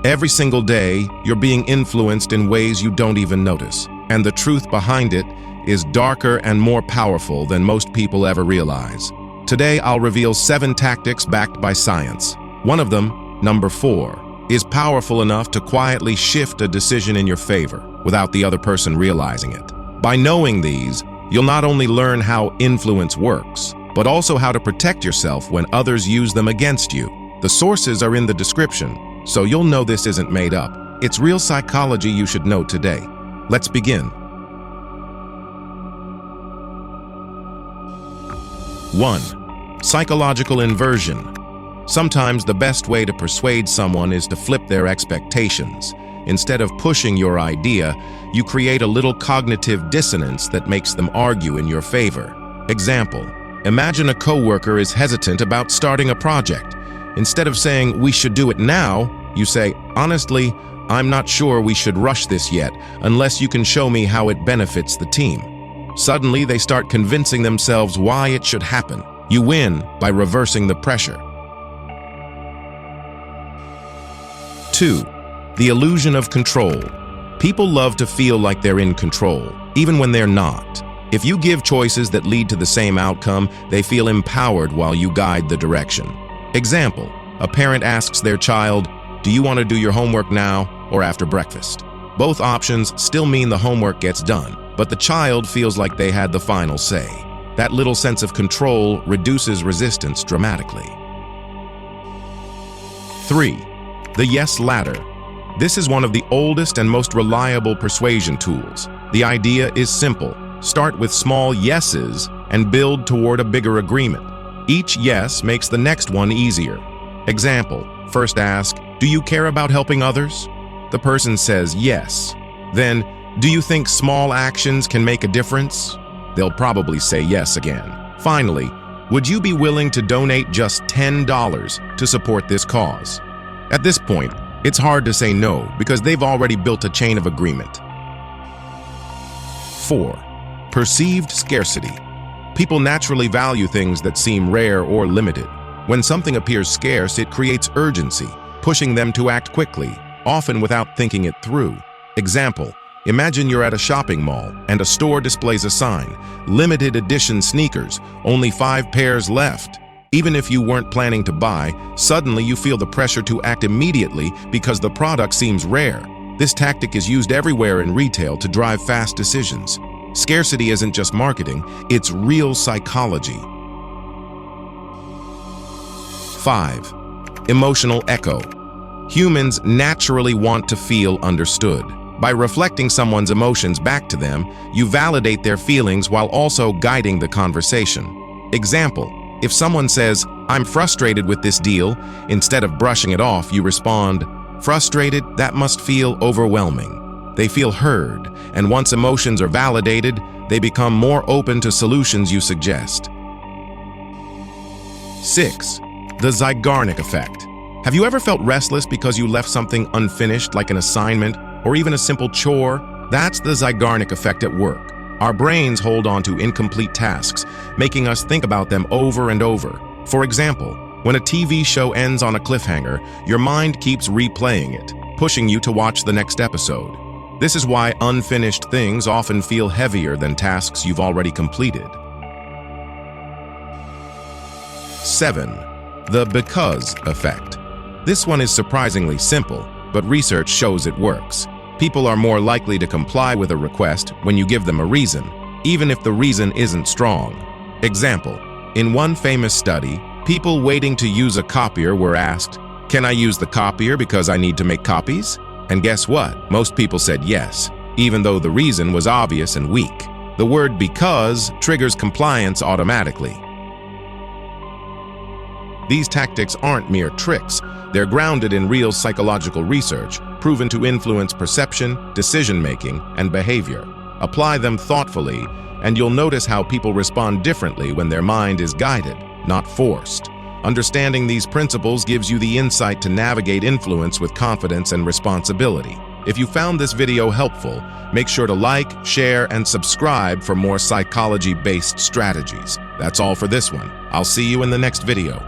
Every single day, you're being influenced in ways you don't even notice. And the truth behind it is darker and more powerful than most people ever realize. Today, I'll reveal 7 tactics backed by science. One of them, number 4, is powerful enough to quietly shift a decision in your favor without the other person realizing it. By knowing these, you'll not only learn how influence works, but also how to protect yourself when others use them against you. The sources are in the description, so you'll know this isn't made up. It's real psychology you should know today. Let's begin. 1. Psychological inversion. Sometimes the best way to persuade someone is to flip their expectations. Instead of pushing your idea, you create a little cognitive dissonance that makes them argue in your favor. Example: imagine a coworker is hesitant about starting a project. Instead of saying, "We should do it now," you say, "Honestly, I'm not sure we should rush this yet, unless you can show me how it benefits the team." Suddenly, they start convincing themselves why it should happen. You win by reversing the pressure. 2. The illusion of control. People love to feel like they're in control, even when they're not. If you give choices that lead to the same outcome, they feel empowered while you guide the direction. Example: a parent asks their child, "Do you want to do your homework now or after breakfast?" Both options still mean the homework gets done, but the child feels like they had the final say. That little sense of control reduces resistance dramatically. 3. The yes ladder. This is one of the oldest and most reliable persuasion tools. The idea is simple. Start with small yeses and build toward a bigger agreement. Each yes makes the next one easier. Example: first ask, "Do you care about helping others?" The person says yes. Then, "Do you think small actions can make a difference?" They'll probably say yes again. Finally, "Would you be willing to donate just $10 to support this cause?" At this point, it's hard to say no because they've already built a chain of agreement. 4. Perceived scarcity. People naturally value things that seem rare or limited. When something appears scarce, it creates urgency, pushing them to act quickly, often without thinking it through. Example: imagine you're at a shopping mall and a store displays a sign, "Limited edition sneakers, only 5 pairs left." Even if you weren't planning to buy, suddenly you feel the pressure to act immediately because the product seems rare. This tactic is used everywhere in retail to drive fast decisions. Scarcity isn't just marketing, it's real psychology. 5. Emotional echo. Humans naturally want to feel understood. By reflecting someone's emotions back to them, you validate their feelings while also guiding the conversation. Example: if someone says, "I'm frustrated with this deal," instead of brushing it off, you respond, "Frustrated? That must feel overwhelming." They feel heard, and once emotions are validated, they become more open to solutions you suggest. 6. The Zeigarnik Effect. Have you ever felt restless because you left something unfinished, like an assignment or even a simple chore? That's the Zeigarnik Effect at work. Our brains hold on to incomplete tasks, making us think about them over and over. For example, when a TV show ends on a cliffhanger, your mind keeps replaying it, pushing you to watch the next episode. This is why unfinished things often feel heavier than tasks you've already completed. 7. The because effect. This one is surprisingly simple, but research shows it works. People are more likely to comply with a request when you give them a reason, even if the reason isn't strong. Example: in one famous study, people waiting to use a copier were asked, "Can I use the copier because I need to make copies?" And guess what? Most people said yes, even though the reason was obvious and weak. The word "because" triggers compliance automatically. These tactics aren't mere tricks. They're grounded in real psychological research, proven to influence perception, decision-making, and behavior. Apply them thoughtfully, and you'll notice how people respond differently when their mind is guided, not forced. Understanding these principles gives you the insight to navigate influence with confidence and responsibility. If you found this video helpful, make sure to like, share, and subscribe for more psychology-based strategies. That's all for this one. I'll see you in the next video.